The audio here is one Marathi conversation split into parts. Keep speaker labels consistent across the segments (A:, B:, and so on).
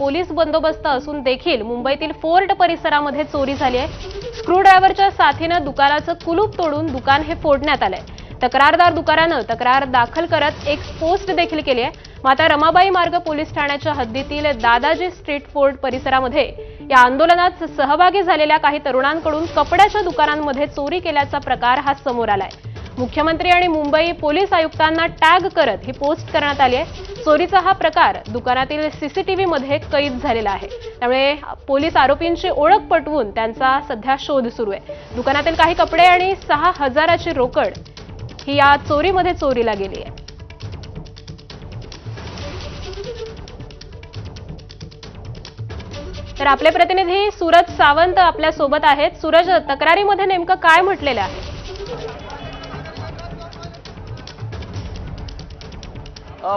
A: पोलीस बंदोबस्त असून देखील मुंबईतील फोर्ट परिसरामध्ये चोरी झाली आहे। स्क्रूड्रायव्हरच्या साथीनं दुकानाचं कुलूप तोडून दुकान हे फोडण्यात आलंय। तक्रारदार दुकानानं तक्रार दाखल करत एक पोस्ट देखील केली आहे। माता रमाबाई मार्ग पोलीस ठाण्याच्या हद्दीतील दादाजी स्ट्रीट फोर्ट परिसरामध्ये या आंदोलनात सहभागी झालेल्या काही तरुणांकडून कपड्याच्या दुकानांमध्ये चोरी केल्याचा प्रकार हा समोर आलाय। मुख्यमंत्री आणि मुंबई पोलीस आयुक्तांना टॅग करत ही पोस्ट करण्यात आली आहे। चोरीचा हा प्रकार दुकानातील सीसीटीव्ही मध्ये कैद झालेला आहे। त्यामुळे पोलीस आरोपींची ओळख पटवून त्यांचा सध्या शोध सुरू आहे। दुकानातील काही कपडे आणि 6,000ची रोकड ही या चोरीमध्ये चोरीला गेली आहे। तर आपले प्रतिनिधी सूरज सावंत आपल्या सोबत आहेत। सूरज, तक्रारीमध्ये नेमकं काय म्हटलेलं आहे?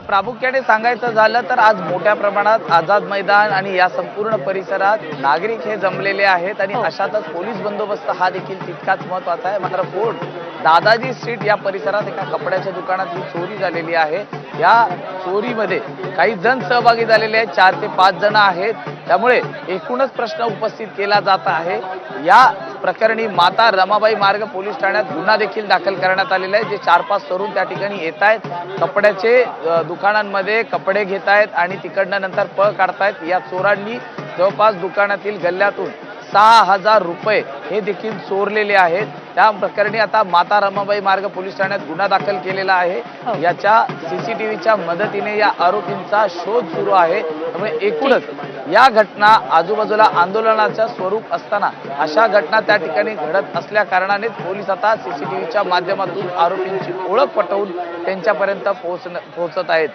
B: प्रामुख्याने सांगायचं झालं तर आज मोठ्या प्रमाणात आझाद मैदान आणि या संपूर्ण परिसरात नागरिक हे जमलेले आहेत आणि अशातच पोलीस बंदोबस्त हा देखील तितकाच महत्वाचा आहे। मात्र फोर्ट दादाजी स्ट्रीट या परिसरात एका कपड्याच्या दुकानात ही चोरी झालेली आहे। या चोरीमध्ये काही जण सहभागी झालेले आहेत, 4 ते 5 जण आहेत। त्यामुळे एकूणच प्रश्न उपस्थित केला जात आहे। या प्रकरणी माता रमाबाई मार्ग पोलीस ठाण्यात गुन्हा देखील दाखल करण्यात आलेला आहे। जे 4-5 तरुण त्या ठिकाणी येत आहेत, कपड्याचे दुकानांमध्ये कपडे घेत आहेत आणि तिकडनं नंतर पळ काढतायत। या चोरांनी जवळपास दुकानातील गल्ल्यातून 6,000 रुपये हे देखील चोरलेले आहेत। त्या प्रकरणी आता माता रमाबाई मार्ग पोलीस ठाण्यात गुन्हा दाखल केलेला आहे। याच्या सीसीटीव्हीच्या मदतीने या आरोपींचा शोध सुरू आहे। त्यामुळे एकूणच या घटना आजूबाजूला आंदोलनाचं स्वरूप असताना अशा घटना त्या ठिकाणी घडत असल्या कारणाने पोलीस आता सीसीटीव्हीच्या माध्यमातून आरोपींची ओळख पटवून त्यांच्यापर्यंत पोहोचत आहेत।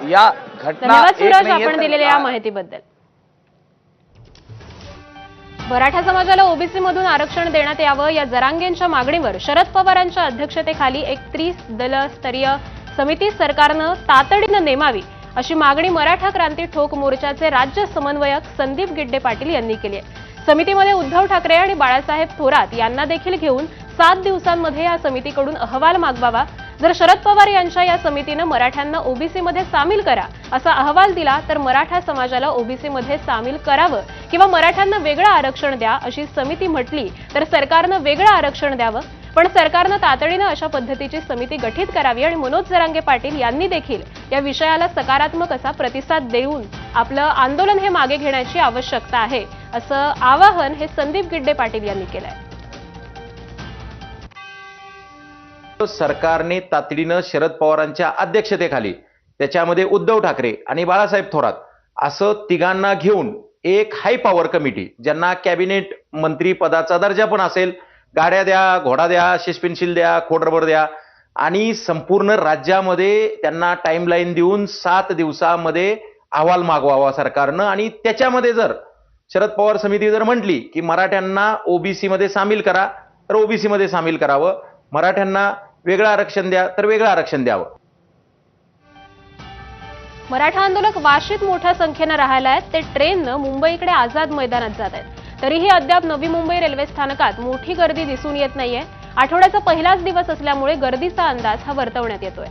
B: या घटना
A: आपण दिलेल्या या माहितीबद्दल। मराठा समाजाला ओबीसी मधून आरक्षण देण्यात यावं या जरांगेंच्या मागणीवर शरद पवारांच्या अध्यक्षतेखाली एक त्रिदलस्तरीय समिती सरकारनं तातडीनं नेमावी अशी मागणी मराठा क्रांती ठोक मोर्चाचे राज्य समन्वयक संदीप गिड्डे पाटील यांनी केली आहे। समितीमध्ये उद्धव ठाकरे आणि बाळासाहेब थोरात यांना देखील घेऊन 7 दिवसांमध्ये या समितीकडून अहवाल मागवावा। जर शरद पवार यांच्या या समितीनं मराठ्यांना ओबीसी मध्ये सामील करा असा अहवाल दिला तर मराठा समाजाला ओबीसी मध्ये सामील करावं किंवा मराठ्यांना वेगळं आरक्षण द्या अशी समिती म्हटली तर सरकारनं वेगळं आरक्षण द्यावं। पण सरकारनं तातडीनं अशा पद्धतीची समिती गठीत करावी आणि मनोज जरांगे पाटील यांनी देखील या विषयाला सकारात्मक असा प्रतिसाद देऊन आपलं आंदोलन हे मागे घेण्याची आवश्यकता आहे असं आवाहन हे संदीप गिड्डे पाटील यांनी केलंय।
C: सरकारने तातडीनं शरद पवारांच्या अध्यक्षतेखाली त्याच्यामध्ये उद्धव ठाकरे आणि बाळासाहेब थोरात असं तिघांना घेऊन एक हाय पॉवर कमिटी, ज्यांना कॅबिनेट मंत्री पदाचा दर्जा पण असेल, गाड्या द्या, घोडा द्या, शिस्पेन्शिल द्या, खोडरबर द्या आणि संपूर्ण राज्यामध्ये त्यांना टाइमलाईन देऊन 7 दिवसामध्ये अहवाल मागवावा सरकारनं। आणि त्याच्यामध्ये जर शरद पवार समिती जर म्हटली की मराठ्यांना ओबीसी मध्ये सामील करा तर ओबीसी मध्ये सामील करावं, मराठ्यांना वेगळं आरक्षण द्या तर वेगळं आरक्षण द्यावं।
A: मराठा आंदोलक वाशीत मोठ्या संख्येनं राहायला आहेत। ते ट्रेननं मुंबईकडे आझाद मैदानात जात आहेत। तरीही अद्याप नवी मुंबई रेल्वे स्थानकात मोठी गर्दी दिसून येत नाहीये। आठवड्याचा पहिलाच दिवस असल्यामुळे गर्दीचा अंदाज हा वर्तवण्यात येतोय।